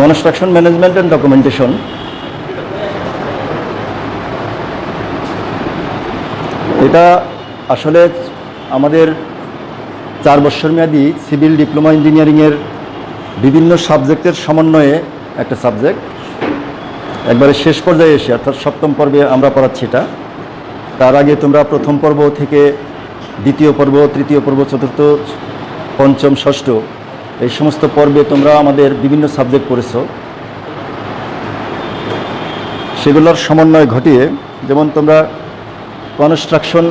Construction management and documentation. এটা আসলে আমাদের 4 বছর মেয়াদী সিভিল ডিপ্লোমা ইঞ্জিনিয়ারিংয়ের বিভিন্ন সাবজেক্টের সমন্বয়ে একটা সাবজেক্ট। একবারে শেষ পর্যায়ে এসে অর্থাৎ 7ম পর্বে আমরা পড়াচ্ছি এটা। তার আগে তোমরা 1ম পর্ব থেকে 2য় পর্ব, 3য় পর্ব, 4র্থ, 5ম, 6ষ্ঠ এই সমস্ত পর্বে তোমরা আমাদের বিভিন্ন সাবজেক্ট পড়েছো। সেগুলোর সমন্বয় ঘটিয়ে যেমন তোমরা কনস্ট্রাকশন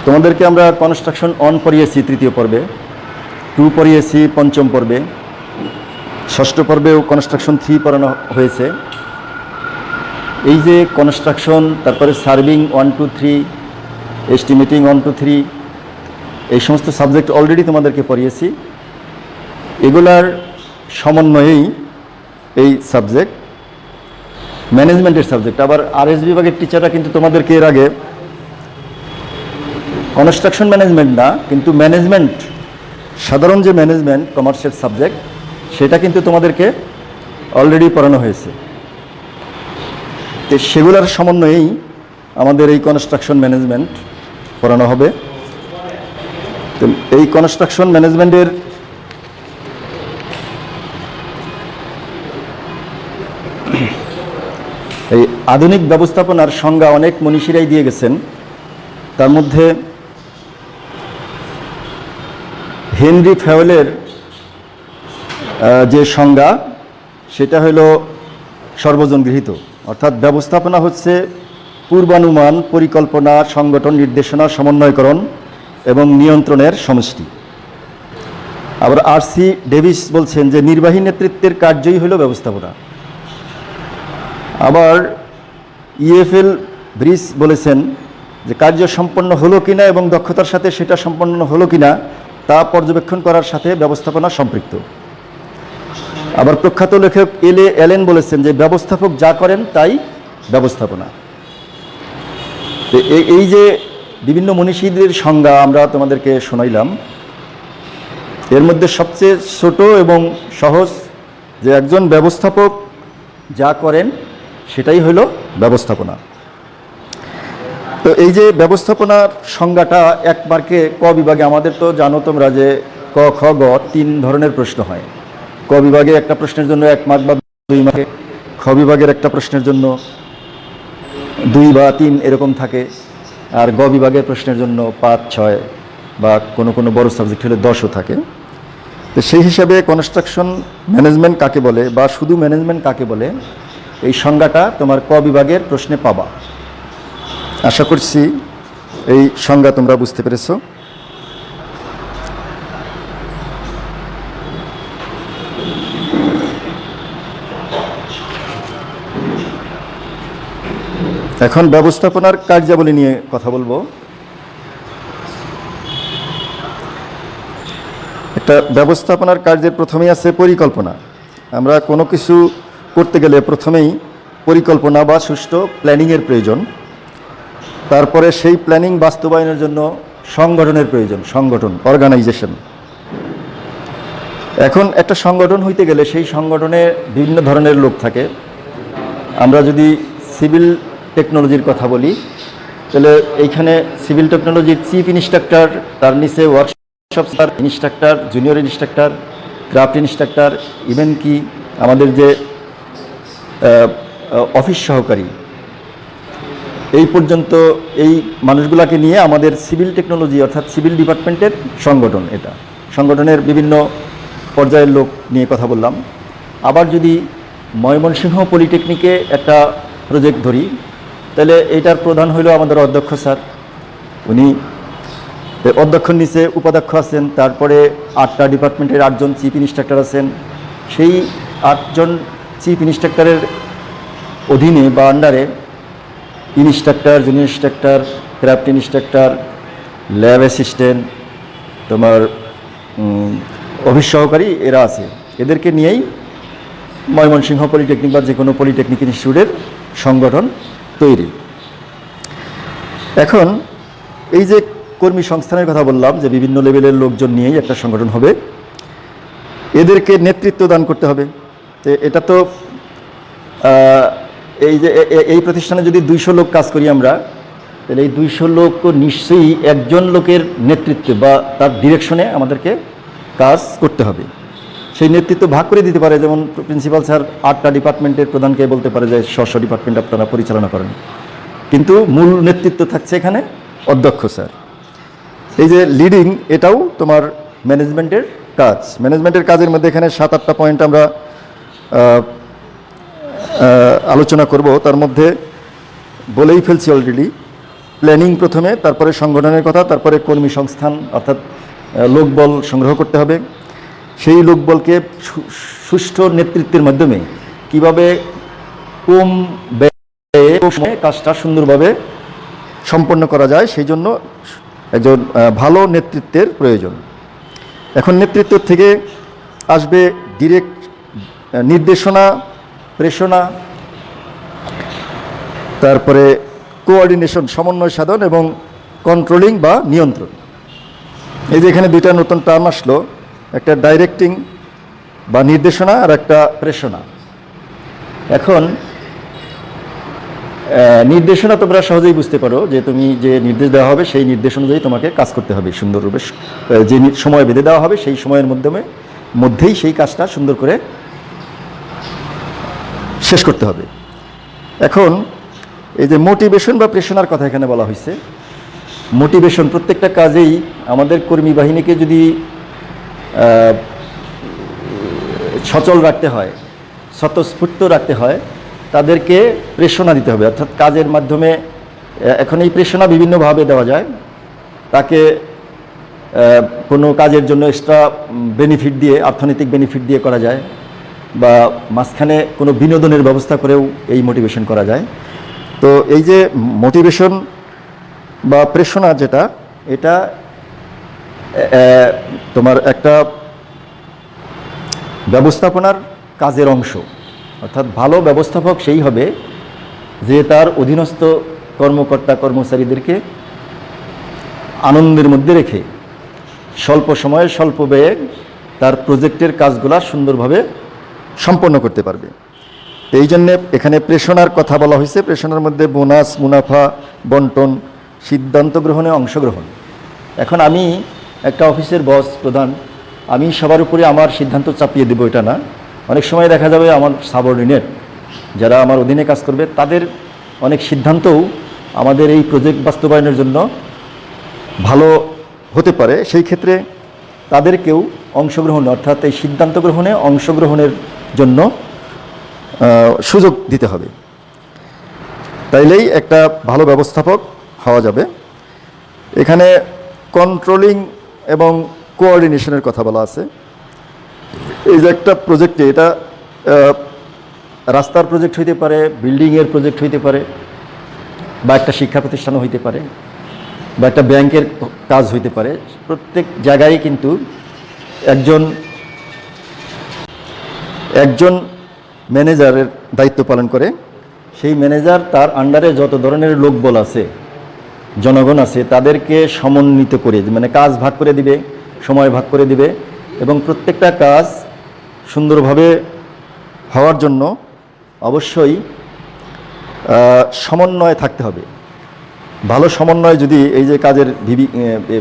তোমাদেরকে আমরা কনস্ট্রাকশন 1 পড়িয়েছি 3য় পর্বে, 2 পড়িয়েছি 5ম পর্বে, 6ষ্ঠ পর্বেও কনস্ট্রাকশন 3 পড়ানো হয়েছে। এই যে কনস্ট্রাকশন, তারপরে সার্ভিং 1 2 3, এস্টিমেটিং 1 2 3, এই সমস্ত সাবজেক্ট অলরেডি তোমাদেরকে পড়িয়েছি। এগুলার সমন্বয়েই এই সাবজেক্ট, ম্যানেজমেন্টের সাবজেক্ট। আবার আরএস বিভাগের টিচাররা কিন্তু তোমাদেরকে এর আগে কনস্ট্রাকশন ম্যানেজমেন্ট না, কিন্তু ম্যানেজমেন্ট, সাধারণ যে ম্যানেজমেন্ট কমার্সের সাবজেক্ট, সেটা কিন্তু তোমাদেরকে অলরেডি পড়ানো হয়েছে। তো সেগুলোর সমন্বয়েই আমাদের এই কনস্ট্রাকশন ম্যানেজমেন্ট পড়ানো হবে। তো এই কনস্ট্রাকশন ম্যানেজমেন্টের এই আধুনিক ব্যবস্থাপনার সংজ্ঞা অনেক মনীষীরাই দিয়ে গেছেন। তার মধ্যে হেনরি ফেওয়েলের যে সংজ্ঞা, সেটা হলো সর্বজন গৃহীত। অর্থাৎ ব্যবস্থাপনা হচ্ছে পূর্বানুমান, পরিকল্পনা, সংগঠন, নির্দেশনা, সমন্বয়করণ এবং নিয়ন্ত্রণের সমষ্টি। আবার আর.সি. ডেভিস বলছেন যে নির্বাহী নেতৃত্বের কার্যই হলো ব্যবস্থাপনা। আবার ইএফএল ব্রিস বলেছেন যে কার্য সম্পন্ন হলো কিনা এবং দক্ষতার সাথে সেটা সম্পন্ন হলো কিনা তা পর্যবেক্ষণ করার সাথে ব্যবস্থাপনা সম্পৃক্ত। আবার প্রখ্যাত লেখক এল.এ. অ্যালেন বলেছেন যে ব্যবস্থাপক যা করেন তাই ব্যবস্থাপনা। তো এই যে বিভিন্ন মনীষীদের সংজ্ঞা আমরা তোমাদেরকে শোনাইলাম, এর মধ্যে সবচেয়ে ছোট এবং সহজ যে একজন ব্যবস্থাপক যা করেন সেটাই হলো ব্যবস্থাপনা। তো এই যে ব্যবস্থাপনার সংজ্ঞাটা 1 মার্কে ক বিভাগে, আমাদের তো জানো তোমরা যে ক, খ, গ 3 ধরনের প্রশ্ন হয়। ক বিভাগে একটা প্রশ্নের জন্য 1 মার্ক বা 2 মার্কে, খ বিভাগের একটা প্রশ্নের জন্য 2 বা 3 এরকম থাকে, আর গ বিভাগের প্রশ্নের জন্য 5 6 বা কোনো কোনো বড় সাবজেক্ট হলে 10ও থাকে। তো সেই হিসাবে কনস্ট্রাকশন ম্যানেজমেন্ট কাকে বলে বা শুধু ম্যানেজমেন্ট কাকে বলে, এই সংজ্ঞাটা তোমার ক বিভাগের প্রশ্নে পাবা। আশা করছি এই সংজ্ঞা তোমরা বুঝতে পেরেছো। এখন ব্যবস্থাপনার কার্যাবলী নিয়ে কথা বলবো। একটা ব্যবস্থাপনার কার্যের প্রথমেই আছে পরিকল্পনা। আমরা কোনো কিছু করতে গেলে প্রথমেই পরিকল্পনা বা সুষ্ঠু প্ল্যানিংয়ের প্রয়োজন। তারপরে সেই প্ল্যানিং বাস্তবায়নের জন্য সংগঠনের প্রয়োজন, সংগঠন, অর্গানাইজেশন। এখন একটা সংগঠন হইতে গেলে সেই সংগঠনে বিভিন্ন ধরনের লোক থাকে। আমরা যদি সিভিল টেকনোলজির কথা বলি, তাহলে এইখানে সিভিল টেকনোলজির চিফ ইনস্ট্রাক্টর, তার নিচে workshop sir, instructor, junior instructor, craft instructor, even কি আমাদের যে অফিস সহকারী, এই পর্যন্ত এই মানুষগুলাকে নিয়ে আমাদের সিভিল টেকনোলজি অর্থাৎ সিভিল ডিপার্টমেন্টের সংগঠন। এটা সংগঠনের বিভিন্ন পর্যায়ের লোক নিয়ে কথা বললাম। আবার যদি ময়মনসিংহ পলিটেকনিকে একটা প্রজেক্ট ধরি, তাহলে এইটার প্রধান হইল আমাদের অধ্যক্ষ স্যার। উনি অধ্যক্ষর নিচে উপাধ্যক্ষ আছেন, তারপরে 8টা ডিপার্টমেন্টের 8 জন চিফ ইনস্ট্রাক্টর আছেন। সেই 8 জন চিফ ইনস্ট্রাক্টরের অধীনে বা আন্ডারে instructor, junior instructor, craft instructor, lab assistant, তোমার অফিস সহকারী, এরা আছে। এদেরকে নিয়েই ময়মনসিংহ পলিটেকনিক বা যে কোনো পলিটেকনিক ইনস্টিটিউটের সংগঠন তৈরি। এখন এই যে কর্মী সংস্থানের কথা বললাম যে বিভিন্ন লেভেলের লোকজন নিয়েই একটা সংগঠন হবে, এদেরকে নেতৃত্ব দান করতে হবে। তো এটা তো এই যে এই প্রতিষ্ঠানে যদি 200 লোক কাজ করি আমরা, তাহলে এই 200 লোক নিশ্চয়ই একজন লোকের নেতৃত্বে বা তার ডিরেকশনে আমাদেরকে কাজ করতে হবে। সেই নেতৃত্ব ভাগ করে দিতে পারে, যেমন প্রিন্সিপাল স্যার 8টা ডিপার্টমেন্টের প্রধানকে বলতে পারে যে স্ব ডিপার্টমেন্ট আপনারা পরিচালনা করেন, কিন্তু মূল নেতৃত্ব থাকছে এখানে অধ্যক্ষ স্যার। এই যে লিডিং, এটাও তোমার ম্যানেজমেন্টের কাজ। ম্যানেজমেন্টের কাজের মধ্যে এখানে 7-8টা পয়েন্ট আমরা আলোচনা করব। তার মধ্যে বলেই ফেলছি অলরেডি, প্ল্যানিং প্রথমে, তারপরে সংগঠনের কথা, তারপরে কর্মী সংস্থান অর্থাৎ লোকবল সংগ্রহ করতে হবে। সেই লোকবলকে সুষ্ঠু নেতৃত্বের মাধ্যমে কিভাবে কম ব্যয়ে কাজটা সুন্দরভাবে সম্পন্ন করা যায়, সেই জন্য একজন ভালো নেতৃত্বের প্রয়োজন। এখন নেতৃত্ব থেকে আসবে ডিরেক্ট নির্দেশনা, প্রেরণা, তারপরে কোঅর্ডিনেশন, সমন্বয় সাধন, এবং কন্ট্রোলিং বা নিয়ন্ত্রণ। এই যে এখানে 2টা নতুন টার্ম আসলো, একটা ডাইরেক্টিং বা নির্দেশনা আর একটা প্রেরণা। এখন নির্দেশনা তোমরা সহজেই বুঝতে পারো যে তুমি যে নির্দেশ দেওয়া হবে সেই নির্দেশ অনুযায়ী তোমাকে কাজ করতে হবে সুন্দররূপে। যে সময় বেঁধে দেওয়া হবে সেই সময়ের মধ্যেই সেই কাজটা সুন্দর করে শেষ করতে হবে। এখন এই যে মোটিভেশন বা প্রেরণার কথা এখানে বলা হয়েছে, মোটিভেশন প্রত্যেকটা কাজেই আমাদের কর্মী বাহিনীকে যদি সচল রাখতে হয়, স্বতঃস্ফূর্ত রাখতে হয়, তাদেরকে প্রেরণা দিতে হবে। অর্থাৎ কাজের মাধ্যমে এখন এই প্রেরণা বিভিন্নভাবে দেওয়া যায়। তাকে কোনো কাজের জন্য এক্সট্রা বেনিফিট দিয়ে, অর্থনৈতিক বেনিফিট দিয়ে করা যায়, বা মাঝখানে কোনো বিনোদনের ব্যবস্থা করেও এই মোটিভেশন করা যায়। তো এই যে মোটিভেশন বা প্রেরণা যেটা, এটা তোমার একটা ব্যবস্থাপনার কাজের অংশ। অর্থাৎ ভালো ব্যবস্থাপক সেই হবে যে তার অধীনস্থ কর্মকর্তা কর্মচারীদেরকে আনন্দের মধ্যে রেখে স্বল্প সময়ে স্বল্প ব্যয়ে তার প্রজেক্টের কাজগুলো সুন্দরভাবে সম্পন্ন করতে পারবে। এই জন্যে এখানে প্রেরণার কথা বলা হয়েছে। প্রেরণার মধ্যে বোনাস, মুনাফা বন্টন, সিদ্ধান্ত গ্রহণে অংশগ্রহণ। এখন আমি একটা অফিসের বস, প্রধান, আমি সবার উপরে আমার সিদ্ধান্ত চাপিয়ে দেবো এটা না। অনেক সময় দেখা যাবে আমার সাবঅর্ডিনেট যারা আমার অধীনে কাজ করবে, তাদের অনেক সিদ্ধান্তও আমাদের এই প্রজেক্ট বাস্তবায়নের জন্য ভালো হতে পারে। সেই ক্ষেত্রে তাদেরকেও অংশগ্রহণ, অর্থাৎ এই সিদ্ধান্ত গ্রহণে অংশগ্রহণের জন্য সুযোগ দিতে হবে। তাইলেই একটা ভালো ব্যবস্থাপক হওয়া যাবে। এখানে কন্ট্রোলিং এবং কোঅর্ডিনেশনের কথা বলা আছে। এই যে একটা প্রজেক্টে, এটা রাস্তার প্রজেক্ট হইতে পারে, বিল্ডিংয়ের প্রজেক্ট হইতে পারে, বা একটা শিক্ষা প্রতিষ্ঠানও হইতে পারে, বা একটা ব্যাংকের কাজ হইতে পারে। প্রত্যেক জায়গায় কিন্তু একজন ম্যানেজারের দায়িত্ব পালন করে। সেই ম্যানেজার তার আন্ডারে যত ধরনের লোকবল আছে, জনগণ আছে, তাদেরকে সমন্বিত করে, মানে কাজ ভাগ করে দিবে, সময় ভাগ করে দিবে, এবং প্রত্যেকটা কাজ সুন্দরভাবে হওয়ার জন্য অবশ্যই সমন্বয় থাকতে হবে। ভালো সমন্বয় যদি, এই যে কাজের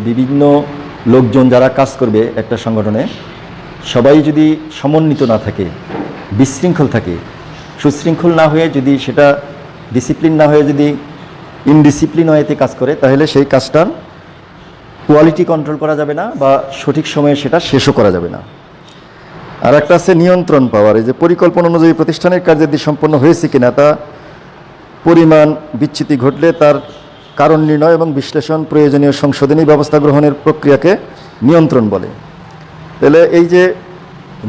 বিভিন্ন লোকজন যারা কাজ করবে একটা সংগঠনে, সবাই যদি সমন্বিত না থাকে, বিশৃঙ্খল থাকে, সুশৃঙ্খল না হয়ে যদি সেটা ডিসিপ্লিন না হয়ে যদি ইনডিসিপ্লিন ওয়েতে কাজ করে, তাহলে সেই কাজটার কোয়ালিটি কন্ট্রোল করা যাবে না, বা সঠিক সময়ে সেটা শেষও করা যাবে না। আর একটা আছে নিয়ন্ত্রণ পাওয়ার। এই যে পরিকল্পনা অনুযায়ী প্রতিষ্ঠানের কার্যাদি সম্পন্ন হয়েছে কিনা, তা পরিমাণ বিচ্যুতি ঘটলে তার কারণ নির্ণয় এবং বিশ্লেষণ, প্রয়োজনীয় সংশোধনী ব্যবস্থা গ্রহণের প্রক্রিয়াকে নিয়ন্ত্রণ বলে। তাহলে এই যে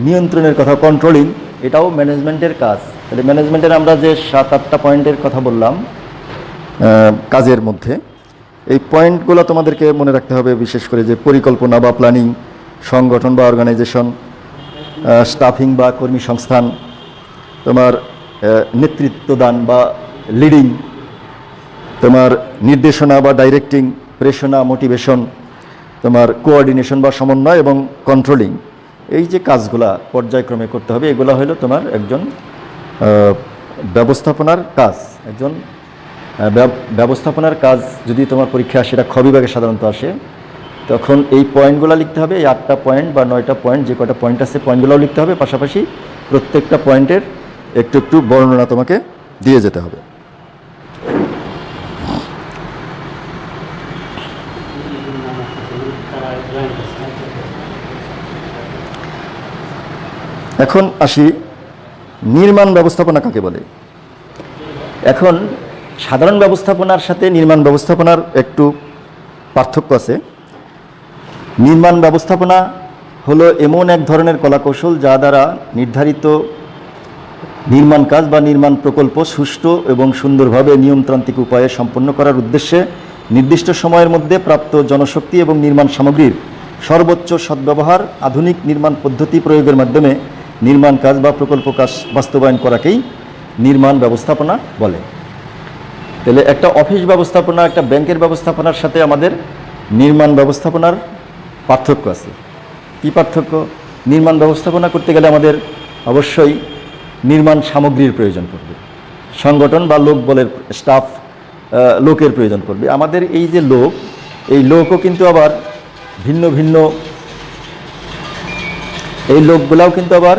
নিয়ন্ত্রণের কথা, কন্ট্রোলিং, এটাও ম্যানেজমেন্টের কাজ। তাহলে ম্যানেজমেন্টের আমরা যে 7-8টা পয়েন্টের কথা বললাম কাজের মধ্যে, এই পয়েন্টগুলো তোমাদেরকে মনে রাখতে হবে। বিশেষ করে যে পরিকল্পনা বা প্ল্যানিং, সংগঠন বা অর্গানাইজেশন, স্টাফিং বা কর্মী সংস্থান, তোমার নেতৃত্ব দান বা লিডিং, তোমার নির্দেশনা বা ডাইরেক্টিং, প্রেরণা, মোটিভেশন, তোমার কোঅর্ডিনেশন বা সমন্বয় এবং কন্ট্রোলিং, এই যে কাজগুলা পর্যায়ক্রমে করতে হবে, এগুলো হলো তোমার একজন ব্যবস্থাপনার কাজ। একজন ব্যবস্থাপনার কাজ যদি তোমার পরীক্ষা আসে, এটা খ বিভাগে সাধারণত আসে, তখন এই পয়েন্টগুলো লিখতে হবে। এই 8টা পয়েন্ট বা 9টা পয়েন্ট, যে কটা পয়েন্ট আছে পয়েন্টগুলোও লিখতে হবে, পাশাপাশি প্রত্যেকটা পয়েন্টের একটু একটু বর্ণনা তোমাকে দিয়ে যেতে হবে। এখন আসি নির্মাণ ব্যবস্থাপনা কাকে বলে। এখন সাধারণ ব্যবস্থাপনার সাথে নির্মাণ ব্যবস্থাপনার একটু পার্থক্য আছে। নির্মাণ ব্যবস্থাপনা হলো এমন এক ধরনের কলাকৌশল যা দ্বারা নির্ধারিত নির্মাণ কাজ বা নির্মাণ প্রকল্প সুষ্ঠু এবং সুন্দরভাবে নিয়মতান্ত্রিক উপায়ে সম্পন্ন করার উদ্দেশ্যে নির্দিষ্ট সময়ের মধ্যে প্রাপ্ত জনশক্তি এবং নির্মাণ সামগ্রীর সর্বোচ্চ সদ্ব্যবহার, আধুনিক নির্মাণ পদ্ধতি প্রয়োগের মাধ্যমে নির্মাণ কাজ বা প্রকল্প কাজ বাস্তবায়ন করাকেই নির্মাণ ব্যবস্থাপনা বলে। তাহলে একটা অফিস ব্যবস্থাপনা, একটা ব্যাংকের ব্যবস্থাপনার সাথে আমাদের নির্মাণ ব্যবস্থাপনার পার্থক্য আছে। কী পার্থক্য? নির্মাণ ব্যবস্থাপনা করতে গেলে আমাদের অবশ্যই নির্মাণ সামগ্রীর প্রয়োজন পড়বে, সংগঠন বা লোক বলের স্টাফ, লোকের প্রয়োজন পড়বে। আমাদের এই যে লোক, এই লোকও কিন্তু আবার ভিন্ন ভিন্ন, এই লোকগুলাও কিন্তু আবার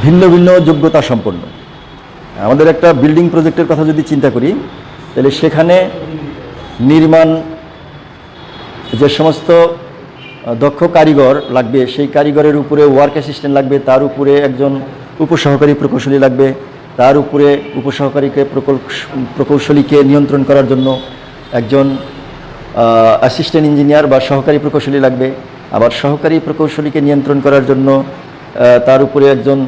ভিন্ন ভিন্ন যোগ্যতা সম্পন্ন। আমাদের একটা বিল্ডিং প্রজেক্টের কথা যদি চিন্তা করি, তাহলে সেখানে নির্মাণ যে সমস্ত দক্ষ কারিগর লাগবে, সেই কারিগরের উপরে ওয়ার্ক অ্যাসিস্ট্যান্ট লাগবে, তার উপরে একজন উপসহকারী প্রকৌশলী লাগবে, তার উপরে উপসহকারীকে প্রকৌশলীকে নিয়ন্ত্রণ করার জন্য একজন অ্যাসিস্ট্যান্ট ইঞ্জিনিয়ার বা সহকারী প্রকৌশলী লাগবে, আবার সহকারী প্রকৌশলীকে নিয়ন্ত্রণ করার জন্য তার উপরে একজন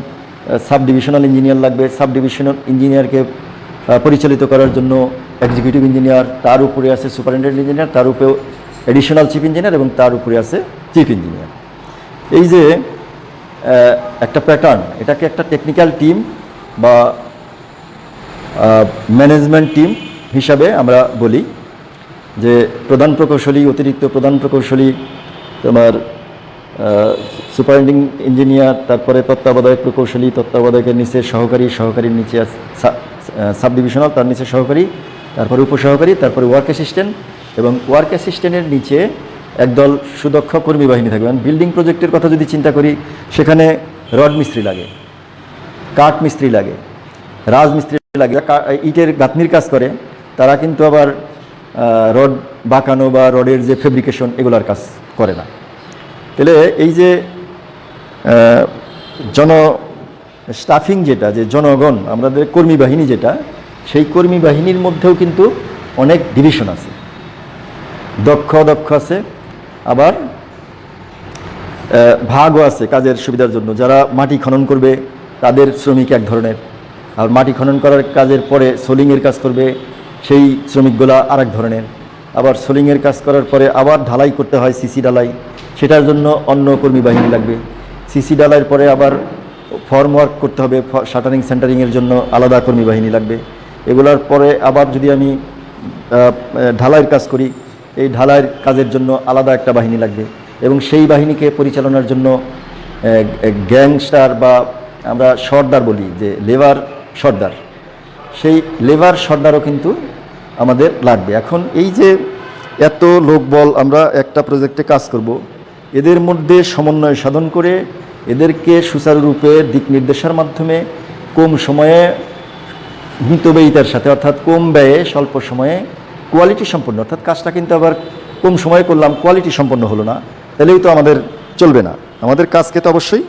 সাব ডিভিশনাল ইঞ্জিনিয়ার লাগবে, সাব ডিভিশনাল ইঞ্জিনিয়ারকে পরিচালিত করার জন্য এক্সিকিউটিভ ইঞ্জিনিয়ার, তার উপরে আছে সুপারিনটেন্ডেন্ট ইঞ্জিনিয়ার, তার উপরে এডিশনাল চিফ ইঞ্জিনিয়ার এবং তার উপরে আছে চিফ ইঞ্জিনিয়ার। এই যে একটা প্যাটার্ন, এটাকে একটা টেকনিক্যাল টিম বা ম্যানেজমেন্ট টিম হিসাবে আমরা বলি। যে প্রধান প্রকৌশলী, অতিরিক্ত প্রধান প্রকৌশলী, তোমার সুপারিনটেন্ডিং ইঞ্জিনিয়ার, তারপরে তত্ত্বাবধায়ক প্রকৌশলী, তত্ত্বাবধায়কের নিচে সহকারী, সহকারীর নিচে সাব ডিভিশনাল, তার নিচে সহকারী, তারপরে উপসহকারী, তারপরে ওয়ার্ক অ্যাসিস্ট্যান্ট, এবং ওয়ার্ক অ্যাসিস্ট্যান্টের নিচে একদল সুদক্ষ কর্মী বাহিনী থাকবে। বিল্ডিং প্রজেক্টের কথা যদি চিন্তা করি, সেখানে রড মিস্ত্রি লাগে, কাঠ মিস্ত্রি লাগে, রাজমিস্ত্রি লাগে, ইটের গাঁথনির কাজ করে, তারা কিন্তু আবার রড বাঁকানো বা রডের যে ফেব্রিকেশন এগুলার কাজ করে না। তাহলে এই যে স্টাফিং যেটা, যে জনগণ, আমাদের কর্মী বাহিনী যেটা, সেই কর্মী বাহিনীর মধ্যেও কিন্তু অনেক ডিভিশন আছে, দক্ষ আছে, আবার ভাগও আছে কাজের সুবিধার জন্য। যারা মাটি খনন করবে তাদের শ্রমিক এক ধরনের, আর মাটি খনন করার কাজের পরে সোলিংয়ের কাজ করবে সেই শ্রমিকগুলা আর এক ধরনের, আবার সোলিংয়ের কাজ করার পরে আবার ঢালাই করতে হয়, সিসি ঢালাই, সেটার জন্য অন্য কর্মী বাহিনী লাগবে। সিসি ঢালাইয়ের পরে আবার ফর্ম ওয়ার্ক করতে হবে, শাটারিং সেন্টারিংয়ের জন্য আলাদা কর্মী বাহিনী লাগবে। এগুলোর পরে আবার যদি আমি ঢালাইয়ের কাজ করি, এই ঢালাইয়ের কাজের জন্য আলাদা একটা বাহিনী লাগবে, এবং সেই বাহিনীকে পরিচালনার জন্য গ্যাংস্টার বা আমরা সর্দার বলি, যে লেবার সর্দার, সেই লেবার সর্দারও কিন্তু আমাদের লাগবে। এখন এই যে এত লোকবল আমরা একটা প্রজেক্টে কাজ করব, এদের মধ্যে সমন্বয় সাধন করে এদেরকে সুচারুরূপে দিক নির্দেশের মাধ্যমে কম সময়ে মিতব্যয়িতার সাথে, অর্থাৎ কম ব্যয়ে স্বল্প সময়ে কোয়ালিটি সম্পন্ন, অর্থাৎ কাজটা কিন্তু আবার কম সময়ে করলাম, কোয়ালিটি সম্পন্ন হলো না, তাহলেই তো আমাদের চলবে না। আমাদের কাজকে তো অবশ্যই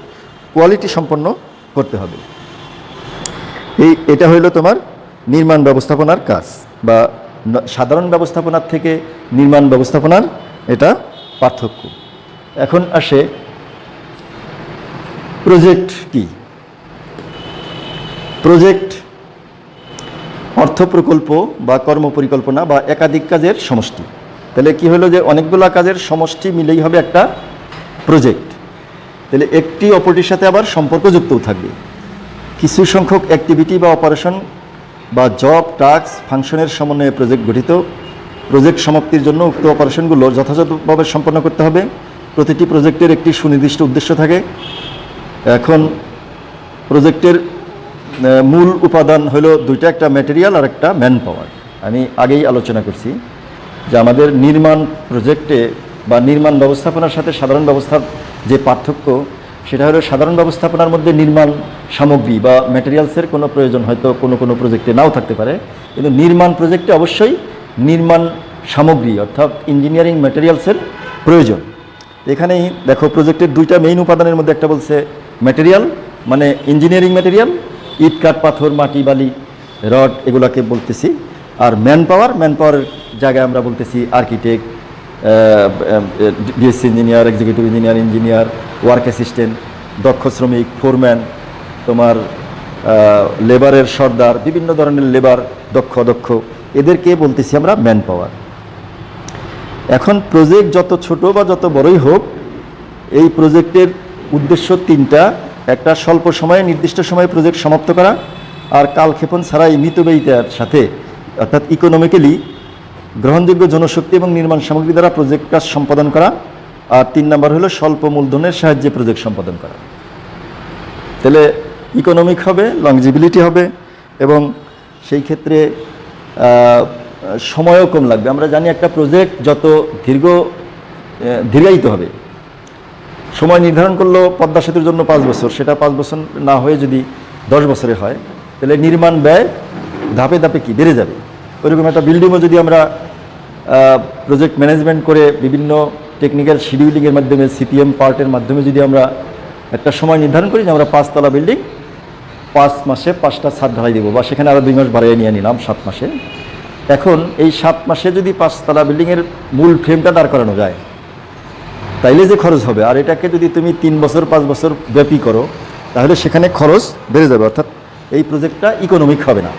কোয়ালিটি সম্পন্ন করতে হবে। এটা হইল তোমার নির্মাণ ব্যবস্থাপনার কাজ, বা সাধারণ ব্যবস্থাপনার থেকে নির্মাণ ব্যবস্থাপনার এটা পার্থক্য। এখন আসে প্রজেক্ট কি। প্রজেক্ট অর্থ প্রকল্প বা কর্মপরিকল্পনা বা একাধিক কাজের সমষ্টি। তাহলে কি হলো, যে অনেকগুলো কাজের সমষ্টি মিলেই হবে একটা প্রজেক্ট। তাহলে একটি অপরটির সাথে আবার সম্পর্কযুক্তও থাকবে। কিছু সংখ্যক অ্যাক্টিভিটি বা অপারেশন বা জব, টাস্ক, ফাংশনের সমন্বয়ে প্রজেক্ট গঠিত প্রজেক্ট সমাপ্তির জন্য উক্ত অপারেশনগুলো যথাযথভাবে সম্পন্ন করতে হবে। প্রতিটি প্রজেক্টের একটি সুনির্দিষ্ট উদ্দেশ্য থাকে। এখন প্রজেক্টের মূল উপাদান হলো দুইটা, একটা ম্যাটেরিয়াল আর একটা ম্যান পাওয়ার। আমি আগেই আলোচনা করছি যে আমাদের নির্মাণ প্রজেক্টে বা নির্মাণ ব্যবস্থাপনার সাথে সাধারণ ব্যবস্থার যে পার্থক্য, সেটা হলো সাধারণ ব্যবস্থাপনার মধ্যে নির্মাণ সামগ্রী বা ম্যাটেরিয়ালসের কোনো প্রয়োজন হয়তো কোনো প্রজেক্টে নাও থাকতে পারে, কিন্তু নির্মাণ প্রজেক্টে অবশ্যই নির্মাণ সামগ্রী অর্থাৎ ইঞ্জিনিয়ারিং ম্যাটেরিয়ালসের প্রয়োজন। এখানেই দেখো প্রজেক্টের দুইটা মেইন উপাদানের মধ্যে একটা বলছে ম্যাটেরিয়াল, মানে ইঞ্জিনিয়ারিং ম্যাটেরিয়াল, ইট কাঠ পাথর মাটি বালি রড এগুলাকে বলতেছি। আর ম্যান পাওয়ারের জায়গায় আমরা বলতেছি architect, DSC engineer, executive engineer, work assistant, দক্ষ শ্রমিক, ফোরম্যান, তোমার লেবারের সর্দার, বিভিন্ন ধরনের লেবার, দক্ষ এদেরকে বলতেছি আমরা ম্যান পাওয়ার। এখন প্রজেক্ট যত ছোট বা যত বড়ই হোক, এই প্রজেক্টের উদ্দেশ্য তিনটা। একটা, স্বল্প সময়ে নির্দিষ্ট সময়ে প্রজেক্ট সমাপ্ত করা, আর কালক্ষেপণ ছাড়াই মিতব্যয়িতার সাথে অর্থাৎ ইকোনমিক্যালি গ্রহণযোগ্য জনশক্তি এবং নির্মাণ সামগ্রী দ্বারা প্রজেক্ট কাজ সম্পাদন করা, আর 3 নম্বর হলো স্বল্প মূলধনের সাহায্যে প্রজেক্ট সম্পাদন করা। তাহলে ইকোনমিক হবে, লংজিবিলিটি হবে এবং সেই ক্ষেত্রে সময়ও কম লাগবে। আমরা জানি একটা প্রজেক্ট যত দীর্ঘায়িত হবে, সময় নির্ধারণ করলো পদ্মা সেতুর জন্য 5 বছর, সেটা 5 বছর না হয়ে যদি 10 বছরে হয়, তাহলে নির্মাণ ব্যয় ধাপে ধাপে কি বেড়ে যাবে। ওইরকম একটা বিল্ডিংও যদি আমরা প্রজেক্ট ম্যানেজমেন্ট করে বিভিন্ন টেকনিক্যাল শিডিউলিংয়ের মাধ্যমে, সিপিএম পার্টের মাধ্যমে যদি আমরা একটা সময় নির্ধারণ করি যে আমরা 5 তলা বিল্ডিং 5 মাসে 5টা ছাদ ঢালাই দেবো, বা সেখানে আরও 2 মাস বাড়িয়ে নিয়ে নিলাম 7 মাসে। এখন এই 7 মাসে যদি 5 তলা বিল্ডিংয়ের মূল ফ্রেমটা দাঁড় করানো যায়, তাইলে যে খরচ হবে, আর এটাকে যদি তুমি 3 বছর 5 বছর ব্যাপী করো, তাহলে সেখানে খরচ বেড়ে যাবে, অর্থাৎ এই প্রজেক্টটা ইকোনমিক হবে না।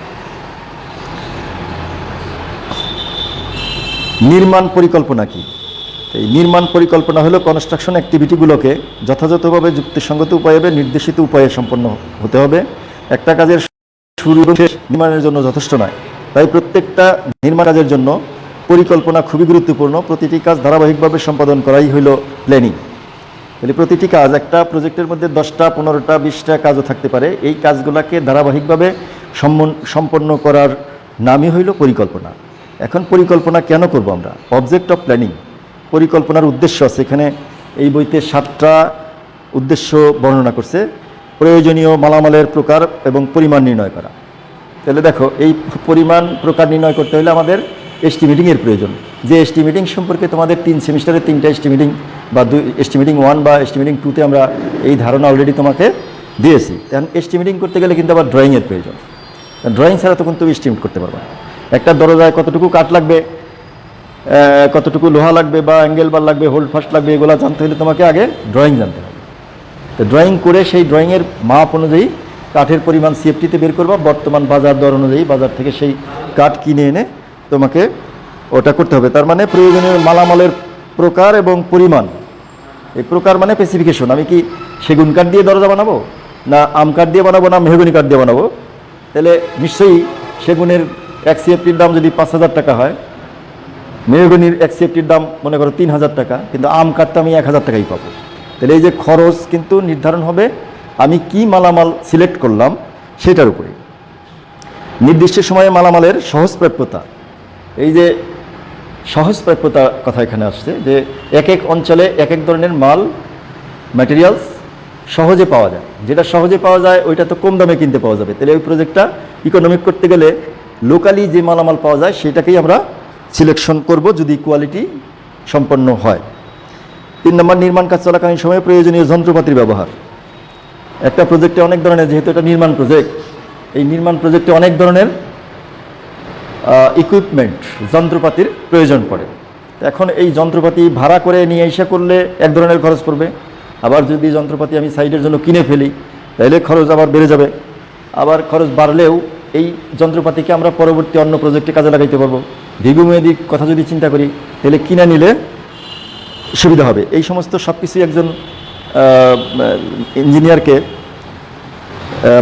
নির্মাণ পরিকল্পনা কি? এই নির্মাণ পরিকল্পনা হলো কনস্ট্রাকশন অ্যাক্টিভিটিগুলোকে যথাযথভাবে যুক্তিসঙ্গত উপায়ে নির্দেশিত উপায়ে সম্পন্ন হতে হবে। একটা কাজের শুরু এবং শেষ নির্মাণের জন্য যথেষ্ট নয়, তাই প্রত্যেকটা নির্মাণ কাজের জন্য পরিকল্পনা খুবই গুরুত্বপূর্ণ। প্রতিটি কাজ ধারাবাহিকভাবে সম্পাদন করাই হইল প্ল্যানিং। তাহলে প্রতিটি কাজ, একটা প্রজেক্টের মধ্যে 10টা 15টা 20টা কাজও থাকতে পারে, এই কাজগুলোকে ধারাবাহিকভাবে সম্পন্ন করার নামই হইল পরিকল্পনা। এখন পরিকল্পনা কেন করব আমরা? অবজেক্ট অফ প্ল্যানিং, পরিকল্পনার উদ্দেশ্য আছে। এখানে এই বইতে 7টা উদ্দেশ্য বর্ণনা করছে। প্রয়োজনীয় মালামালের প্রকার এবং পরিমাণ নির্ণয় করা। তাহলে দেখো, এই পরিমাণ প্রকার নির্ণয় করতে হলে আমাদের এস্টিমেটিংয়ের প্রয়োজন। যে এস্টিমেটিং সম্পর্কে তোমাদের 3 সেমিস্টারে 3টা এস্টিমেটিং বা এস্টিমেটিং 1 বা এস্টিমেটিং 2তে আমরা এই ধারণা অলরেডি তোমাকে দিয়েছি। কারণ এস্টিমেটিং করতে গেলে কিন্তু আবার ড্রয়িংয়ের প্রয়োজন। ড্রয়িং ছাড়া তখন তুমি এস্টিমেট করতে পারবে না। একটা দরজায় কতটুকু কাঠ লাগবে, কতটুকু লোহা লাগবে বা অ্যাঙ্গেল বার লাগবে, হোল্ড ফাস্ট লাগবে, এগুলো জানতে হলে তোমাকে আগে ড্রয়িং জানতে হবে। তো ড্রয়িং করে সেই ড্রয়িংয়ের মাপ অনুযায়ী কাঠের পরিমাণ সিএফটিতে বের করবা, বর্তমান বাজার দর অনুযায়ী বাজার থেকে সেই কাঠ কিনে এনে তোমাকে ওটা করতে হবে। তার মানে প্রয়োজনীয় মালামালের প্রকার এবং পরিমাণ। এই প্রকার মানে স্পেসিফিকেশন। আমি কি সেগুন কাঠ দিয়ে দরজা বানাবো, না আম কাঠ দিয়ে বানাবো, না মেহগনি কাঠ দিয়ে বানাবো? তাহলে নিশ্চয়ই সেগুনের এক সিএফটির দাম যদি 5,000 টাকা হয়, মেহগনির এক সিএফটির দাম মনে করো 3,000 টাকা, কিন্তু আম কাঠটা আমি 1,000 টাকাই পাবো। তাহলে এই যে খরচ কিন্তু নির্ধারণ হবে আমি কি মালামাল সিলেক্ট করলাম সেটার উপরে। নির্দিষ্ট সময়ে মালামালের সহজপ্রাপ্যতা, এই যে সহজপ্রাপ্যতা কথা এখানে আসছে, যে এক এক অঞ্চলে এক এক ধরনের মাল ম্যাটেরিয়ালস সহজে পাওয়া যায়। যেটা সহজে পাওয়া যায় ওইটা তো কম দামে কিনতে পাওয়া যাবে। তাহলে ওই প্রজেক্টটা ইকোনমিক করতে গেলে লোকালি যে মালামাল পাওয়া যায় সেটাকেই আমরা সিলেকশন করব যদি কোয়ালিটি সম্পন্ন হয়। 3 নম্বর, নির্মাণ কাজ চলাকালীন সময়ে প্রয়োজনীয় যন্ত্রপাতির ব্যবহার। একটা প্রজেক্টে অনেক ধরনের, যেহেতু এটা নির্মাণ প্রজেক্ট, এই নির্মাণ প্রজেক্টে অনেক ধরনের ইকুইপমেন্ট যন্ত্রপাতির প্রয়োজন পড়ে। এখন এই যন্ত্রপাতি ভাড়া করে নিয়ে এসে করলে এক ধরনের খরচ পড়বে, আবার যদি যন্ত্রপাতি আমি সাইডের জন্য কিনে ফেলি তাহলে খরচ আবার বেড়ে যাবে। আবার খরচ বাড়লেও এই যন্ত্রপাতিকে আমরা পরবর্তী অন্য প্রজেক্টে কাজে লাগাইতে পারবো। দীর্ঘমেয়াদী কথা যদি চিন্তা করি তাহলে কিনে নিলে সুবিধা হবে। এই সমস্ত সব কিছুই একজন ইঞ্জিনিয়ারকে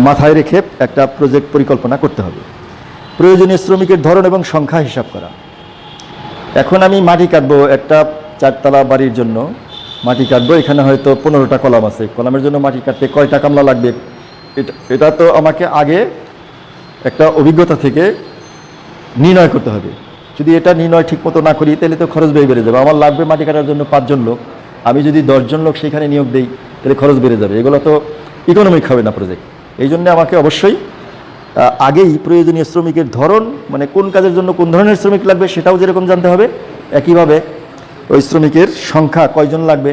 মাথায় রেখে একটা প্রজেক্ট পরিকল্পনা করতে হবে। প্রয়োজনীয় শ্রমিকের ধরন এবং সংখ্যা হিসাব করা। এখন আমি মাটি কাটবো একটা 4 তলা বাড়ির জন্য, মাটি কাটবো। এখানে হয়তো 15টা কলাম আছে, কলামের জন্য মাটি কাটতে কয়টা কামলা লাগবে, এটা তো আমাকে আগে একটা অভিজ্ঞতা থেকে নির্ণয় করতে হবে। যদি এটা নির্ণয় ঠিক মতো না করি তাহলে তো খরচ বেড়ে যাবে। আমার লাগবে মাটি কাটার জন্য 5 জন লোক, আমি যদি 10 জন লোক সেখানে নিয়োগ দিই তাহলে খরচ বেড়ে যাবে, এগুলো তো ইকোনমিক হবে না প্রজেক্ট। এই জন্য আমাকে অবশ্যই আগেই প্রয়োজনীয় শ্রমিকের ধরন, মানে কোন কাজের জন্য কোন ধরনের শ্রমিক লাগবে সেটাও যেরকম জানতে হবে, একইভাবে ওই শ্রমিকের সংখ্যা কয়জন লাগবে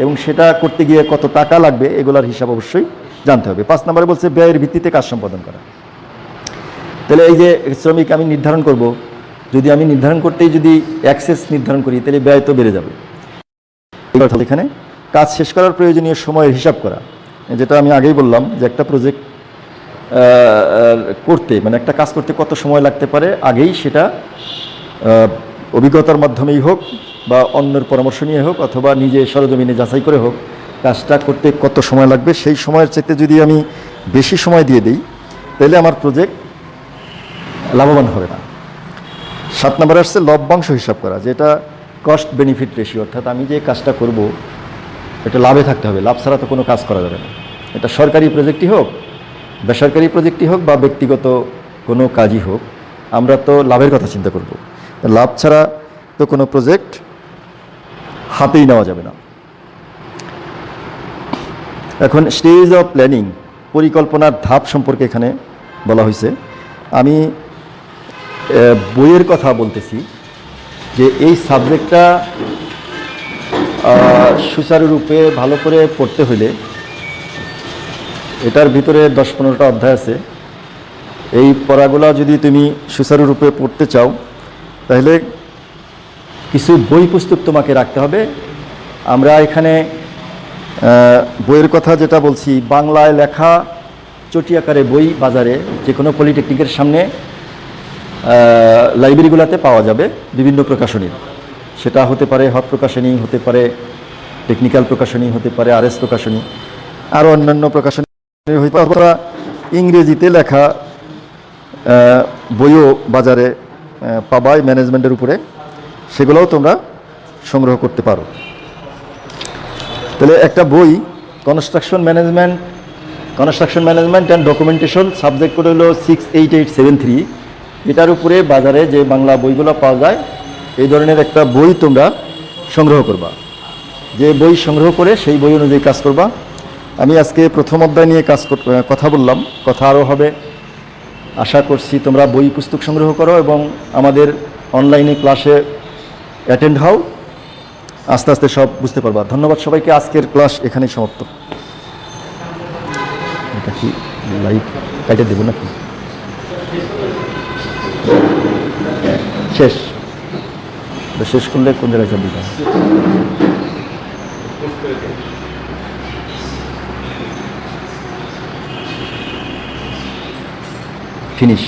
এবং সেটা করতে গিয়ে কত টাকা লাগবে এগুলোর হিসাব অবশ্যই জানতে হবে। 5 নম্বরে বলছে ব্যয়ের ভিত্তিতে কাজ সম্পাদন করা। তাহলে এই যে শ্রমিক আমি নির্ধারণ করব, যদি আমি নির্ধারণ করতেই যদি অ্যাক্সেস নির্ধারণ করি তাহলে ব্যয় তো বেড়ে যাবে। এখানে কাজ শেষ করার প্রয়োজনীয় সময়ের হিসাব করা, যেটা আমি আগেই বললাম যে একটা প্রজেক্ট করতে, মানে একটা কাজ করতে কত সময় লাগতে পারে, আগেই সেটা অভিজ্ঞতার মাধ্যমেই হোক বা অন্যের পরামর্শ নিয়ে হোক অথবা নিজে সরজমিনে যাচাই করে হোক, কাজটা করতে কত সময় লাগবে সেই সময়ের চাইতে যদি আমি বেশি সময় দিয়ে দিই তাহলে আমার প্রজেক্ট লাভবান হবে না। 7 নম্বরে আসছে লভ্যাংশ হিসাব করা, যেটা কস্ট বেনিফিট রেশিও, অর্থাৎ আমি যে কাজটা করব এটা লাভে থাকতে হবে, লাভ ছাড়া তো কোনো কাজ করা যাবে না। এটা সরকারি প্রজেক্টই হোক, বেসরকারি প্রজেক্টই হোক বা ব্যক্তিগত কোনো কাজই হোক, আমরা তো লাভের কথা চিন্তা করব। লাভ ছাড়া তো কোনো প্রজেক্ট হাতেই নেওয়া যাবে না। এখন স্টেজ অফ প্ল্যানিং, পরিকল্পনার ধাপ সম্পর্কে এখানে বলা হয়েছে। আমি বইয়ের কথা বলতেছি যে এই সাবজেক্টটা সুচারুরূপে ভালো করে পড়তে হলে এটার ভিতরে 10-15টা অধ্যায় আছে। এই পড়াগুলো যদি তুমি সুচারুরূপে পড়তে চাও তাহলে কিছু বই পুস্তক তোমাকে রাখতে হবে। আমরা এখানে বইয়ের কথা যেটা বলছি, বাংলায় লেখা চটি আকারে বই বাজারে যে কোনো পলিটেকনিকের সামনে লাইব্রেরিগুলোতে পাওয়া যাবে বিভিন্ন প্রকাশনীর। সেটা হতে পারে হক প্রকাশনী, হতে পারে টেকনিক্যাল প্রকাশনী, হতে পারে RS প্রকাশনী, আরও অন্যান্য প্রকাশনী হইতে পারে। ইংরেজিতে লেখা বইও বাজারে পাবাই ম্যানেজমেন্টের উপরে, সেগুলোও তোমরা সংগ্রহ করতে পারো। তাহলে একটা বই construction management and documentation, subject code হলো 68873, এটার উপরে বাজারে যে বাংলা বইগুলো পাওয়া যায় এই ধরনের একটা বই তোমরা সংগ্রহ করবা। যে বই সংগ্রহ করে সেই বই অনুযায়ী কাজ করবা। আমি আজকে প্রথম অধ্যায় নিয়ে কথা বললাম, কথা আরও হবে। আশা করছি তোমরা বই পুস্তক সংগ্রহ করো এবং আমাদের অনলাইনে ক্লাসে অ্যাটেন্ড হও, আস্তে আস্তে সব বুঝতে পারবা। ধন্যবাদ সবাইকে। আজকের ক্লাস এখানেই সমাপ্ত। এটা কি লাইভ কাটে দেবো নাকি? শেষ শেষ করলে কোন জায়গায় যাবি? ফিনিশ।